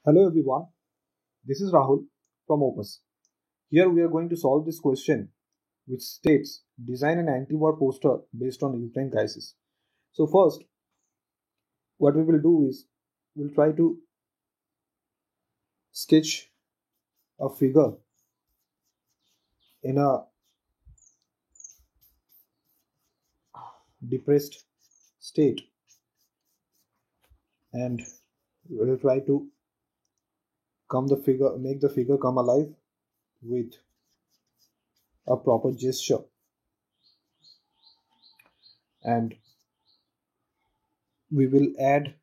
Hello everyone, this is Rahul from Opus. Here we are going to solve this question which states design an anti-war poster based on the Ukraine crisis. So first, what we will do is we'll try to sketch a figure in a depressed state and we'll try to make the figure come alive with a proper gesture and we will add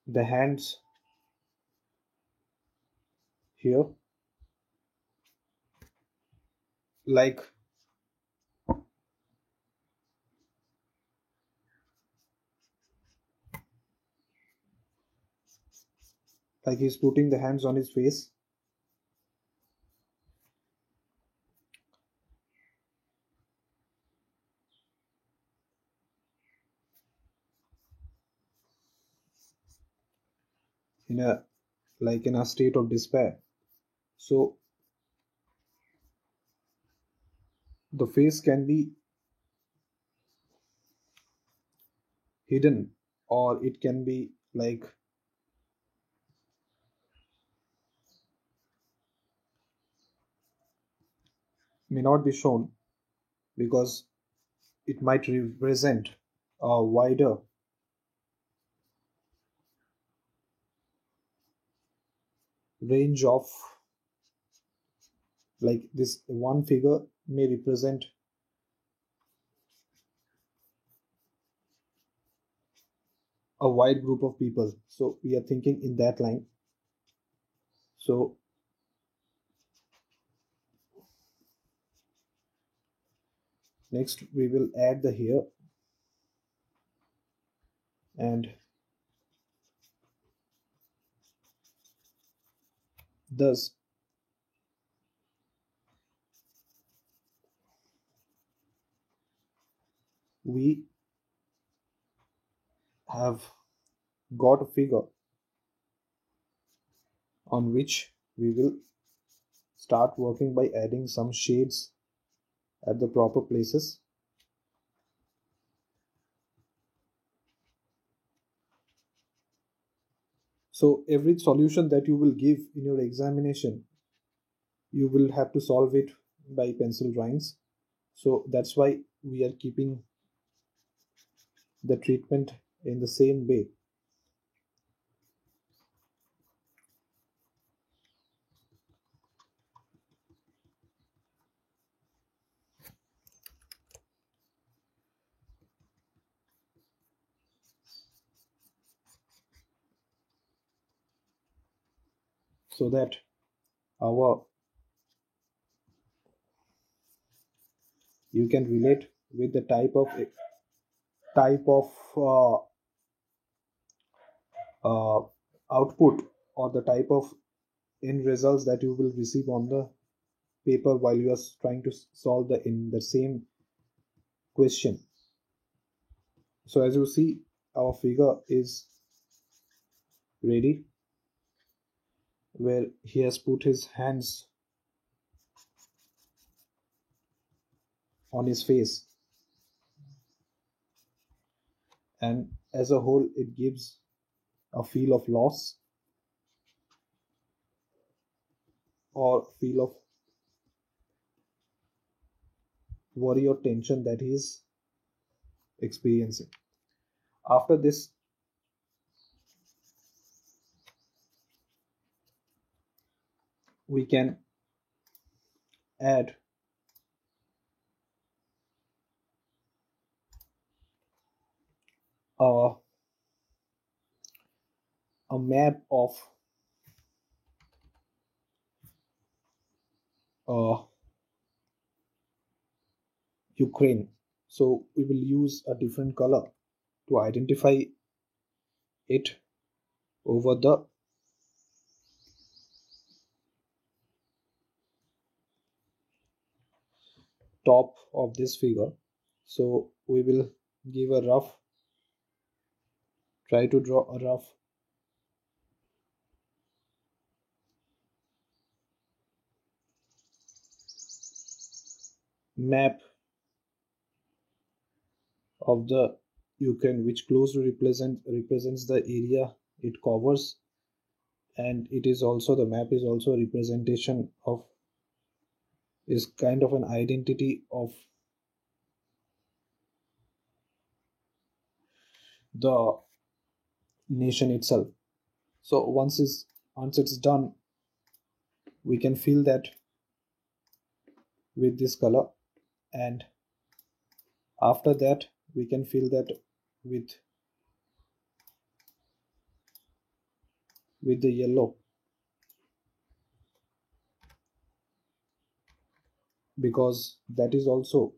the hands here like he's putting the hands on his face in a state of despair. So the face can be hidden or it can be may not be shown because it might represent a wider range of this one figure may represent a wide group of people, so we are thinking in that line. So next we will add the hair and thus we have got a figure on which we will start working by adding some shades at the proper places. So every solution that you will give in your examination, you will have to solve it by pencil drawings. So that's why we are keeping the treatment in the same way. So that our you can relate with the type of output or the type of end results that you will receive on the paper while you are trying to solve the same question. So as you see, our figure is ready where he has put his hands on his face, and as a whole it gives a feel of loss or feel of worry or tension that he is experiencing. After this, we can add a, a map of uh, Ukraine. So we will use a different color to identify it over the top of this figure. So we will give a rough try to draw a rough map of the Ukraine, which closely represents the area it covers, and it is also, the map is also a representation of, is kind of an identity of the nation itself. So once it's done, we can fill that with this color, and after that we can fill that with the yellow, because that is also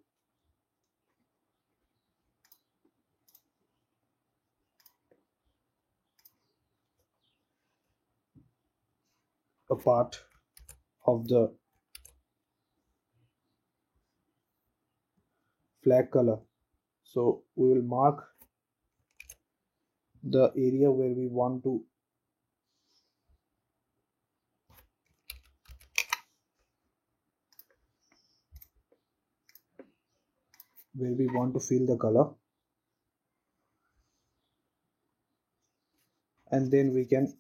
a part of the flag color. So we will mark the area where we want to fill the color, and then we can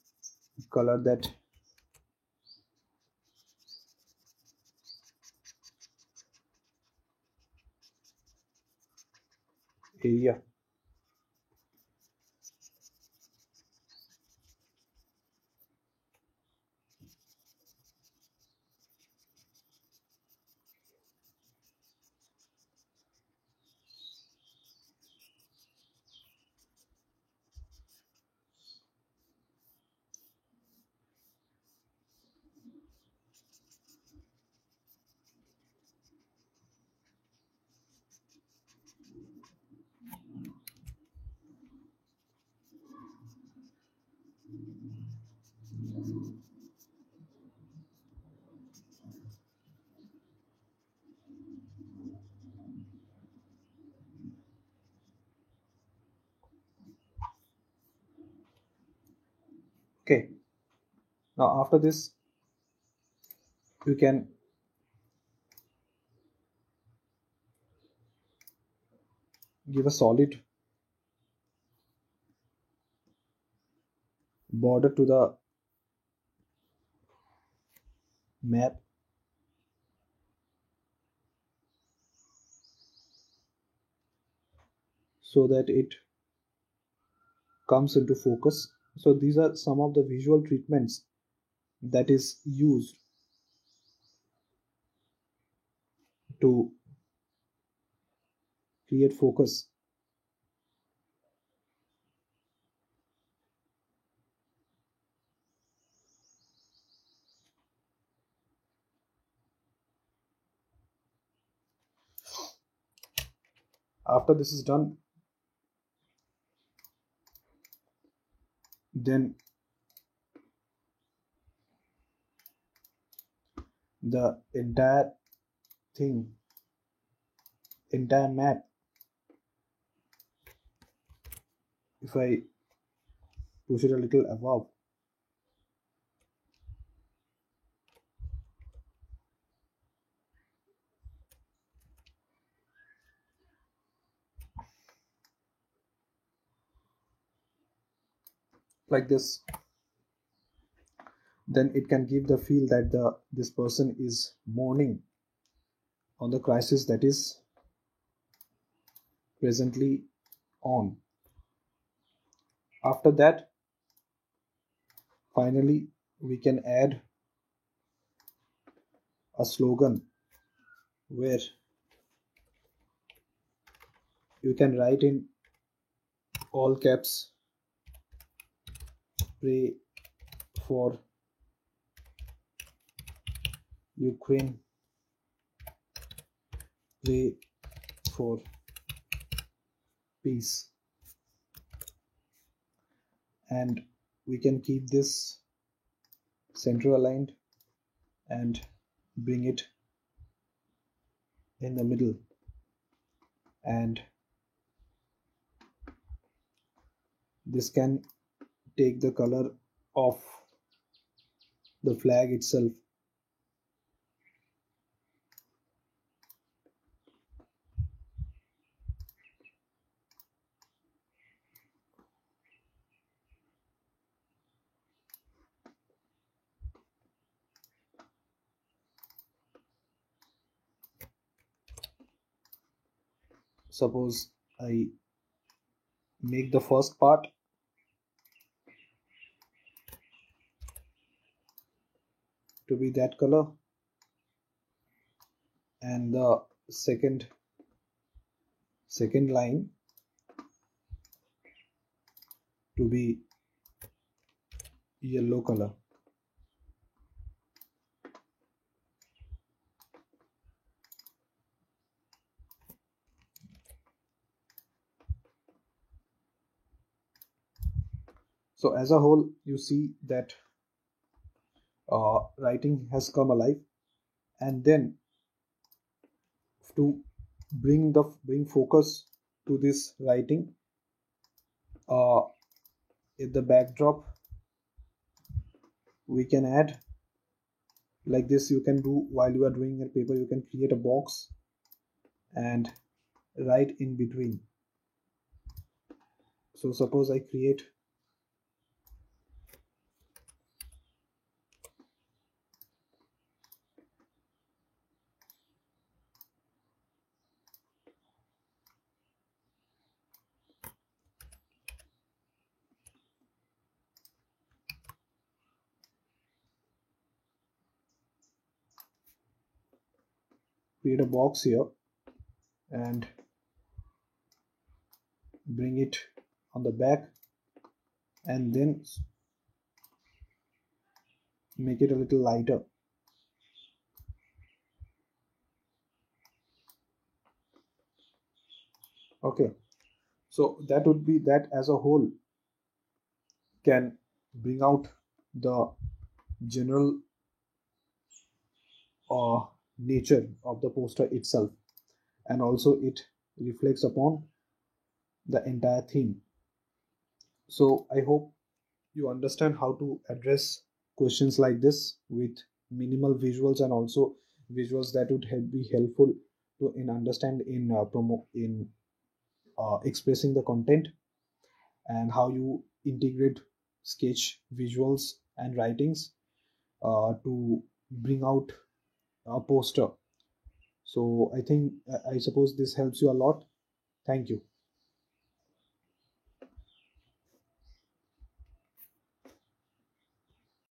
color that area. Okay, now after this we can give a solid border to the map, so that it comes into focus. So these are some of the visual treatments that is used to create focus. After this is done, then the entire thing, entire map, if I push it a little above, like this, then it can give the feel that this person is mourning on the crisis that is presently on. After that, finally, we can add a slogan where you can write in all caps, pray for Ukraine, pray for peace. And we can keep this center aligned and bring it in the middle, and This can take the color of the flag itself. Suppose I make the first part to be that color and the second line to be yellow color. So as a whole, you see that writing has come alive. And then to bring focus to this writing, in the backdrop we can add like this. You can do while you are doing a paper, you can create a box and write in between. So suppose I create a box here and bring it on the back and then make it a little lighter. Okay, so that would be that as a whole can bring out the general nature of the poster itself, and also it reflects upon the entire theme. So I hope you understand how to address questions like this with minimal visuals, and also visuals that would be helpful to in understand in expressing the content, and how you integrate sketch visuals and writings to bring out a poster. So I think I suppose this helps you a lot. Thank you.